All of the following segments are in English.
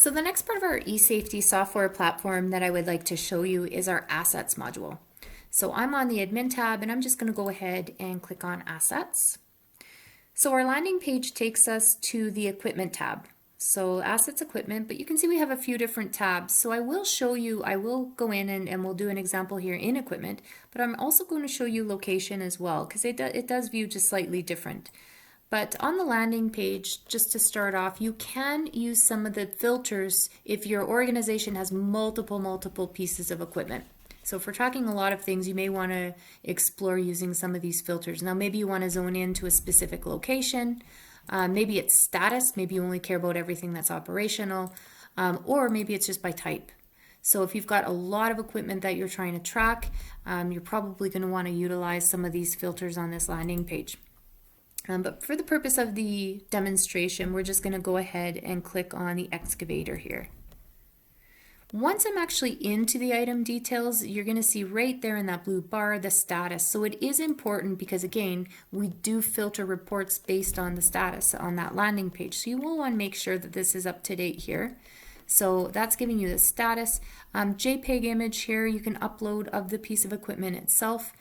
So the next part of our eSafety software platform that I would like to show you is our Assets module. So I'm on the Admin tab and I'm just going to go ahead and click on Assets. So our landing page takes us to the Equipment tab. So Assets Equipment, but you can see we have a few different tabs. So I will show you, I will go in and we'll do an example here in Equipment, but I'm also going to show you Location as well because it does view just slightly different. But on the landing page, just to start off, you can use some of the filters if your organization has multiple pieces of equipment. So if we're tracking a lot of things, you may want to explore using some of these filters. Now maybe you want to zone in to a specific location, maybe it's status, maybe you only care about everything that's operational, or maybe it's just by type. So if you've got a lot of equipment that you're trying to track, you're probably going to want to utilize some of these filters on this landing page. But for the purpose of the demonstration, we're just going to go ahead and click on the excavator here. Once I'm actually into the item details, you're going to see right there in that blue bar the status. So it is important because, again, we do filter reports based on the status on that landing page. So you will want to make sure that this is up to date here. So that's giving you the status. JPEG image here you can upload of the piece of equipment itself.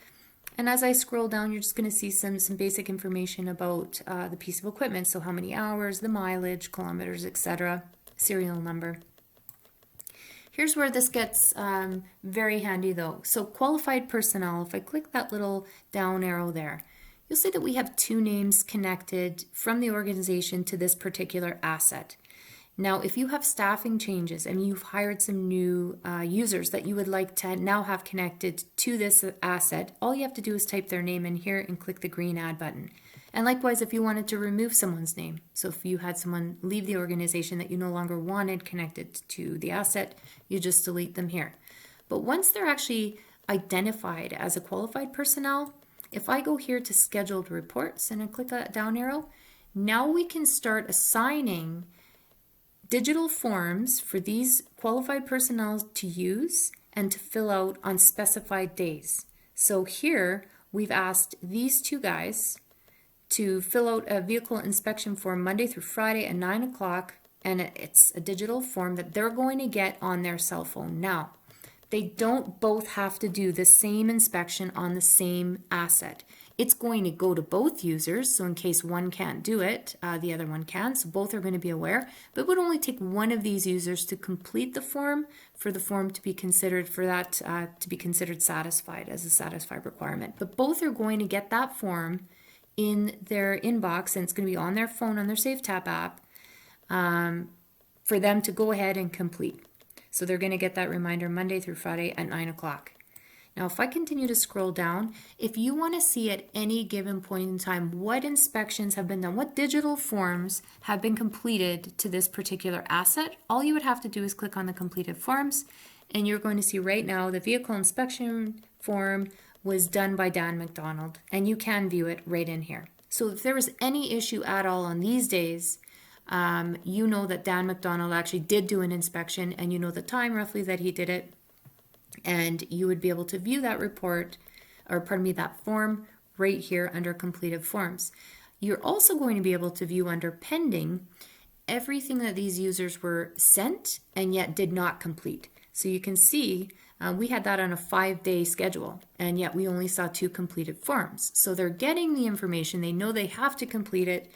And as I scroll down, you're just going to see some basic information about the piece of equipment. So how many hours, the mileage, kilometers, etc., serial number. Here's where this gets very handy though. So qualified personnel, if I click that little down arrow there, you'll see that we have two names connected from the organization to this particular asset. Now, if you have staffing changes and you've hired some new users that you would like to now have connected to this asset, all you have to do is type their name in here and click the green add button. And likewise, if you wanted to remove someone's name, so if you had someone leave the organization that you no longer wanted connected to the asset, you just delete them here. But once they're actually identified as a qualified personnel, if I go here to scheduled reports and I click that down arrow, now we can start assigning digital forms for these qualified personnel to use and to fill out on specified days. So here we've asked these two guys to fill out a vehicle inspection form Monday through Friday at 9 o'clock, and it's a digital form that they're going to get on their cell phone. Now, they don't both have to do the same inspection on the same asset. It's going to go to both users, so in case one can't do it, the other one can, so both are going to be aware. But it would only take one of these users to complete the form for the form to be considered, for that to be considered satisfied as a satisfied requirement. But both are going to get that form in their inbox, and it's going to be on their phone, on their SafeTap app, for them to go ahead and complete. So they're going to get that reminder Monday through Friday at 9 o'clock. Now, if I continue to scroll down, if you want to see at any given point in time what inspections have been done, what digital forms have been completed to this particular asset, all you would have to do is click on the completed forms, and you're going to see right now the vehicle inspection form was done by Dan McDonald, and you can view it right in here. So if there was any issue at all on these days, you know that Dan McDonald actually did do an inspection, and you know the time roughly that he did it, and you would be able to view that report, or pardon me, that form right here under completed forms. You're also going to be able to view under pending everything that these users were sent and yet did not complete. So you can see we had that on a 5-day schedule, and yet we only saw 2 completed forms. So they're getting the information, they know they have to complete it,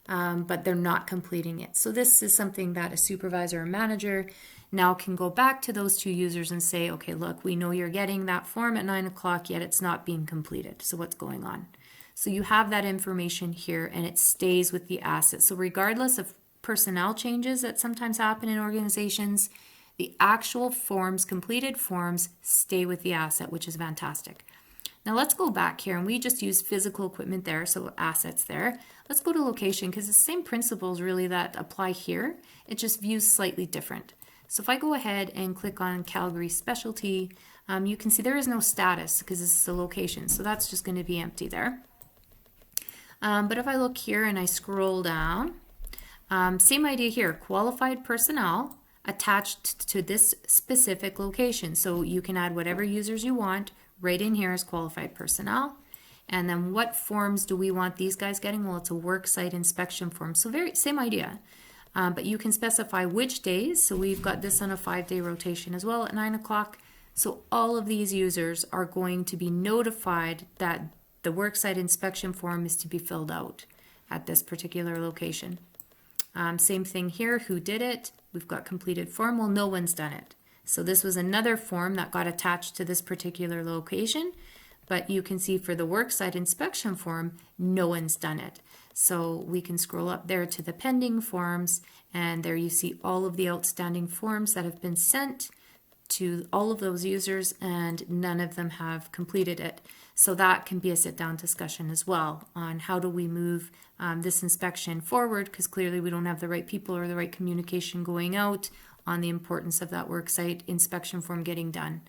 but they're not completing it. So this is something that a supervisor or manager now can go back to those 2 users and say, okay, look, we know you're getting that form at 9 o'clock, yet it's not being completed. So what's going on? So you have that information here, and it stays with the asset. So regardless of personnel changes that sometimes happen in organizations, the actual forms, completed forms, stay with the asset, which is fantastic. Now let's go back here, and we just use physical equipment there, so assets there. Let's go to location, because the same principles really that apply here, it just views slightly different. So if I go ahead and click on Calgary Specialty, you can see there is no status because this is the location, so that's just going to be empty there. But if I look here and I scroll down, same idea here, qualified personnel attached to this specific location. So you can add whatever users you want right in here as qualified personnel. And then what forms do we want these guys getting? Well, it's a work site inspection form. So same idea. but you can specify which days. So we've got this on a 5-day rotation as well at 9 o'clock. So all of these users are going to be notified that the worksite inspection form is to be filled out at this particular location. Same thing here, who did it? We've got completed form. Well, no one's done it. So this was another form that got attached to this particular location, but you can see for the worksite inspection form, no one's done it. So we can scroll up there to the pending forms, and there you see all of the outstanding forms that have been sent to all of those users, and none of them have completed it. So that can be a sit-down discussion as well on how do we move this inspection forward, because clearly we don't have the right people or the right communication going out on the importance of that worksite inspection form getting done.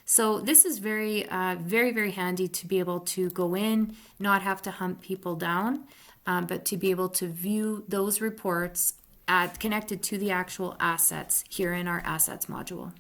So this is very, very handy to be able to go in, not have to hunt people down, but to be able to view those reports connected to the actual assets here in our assets module.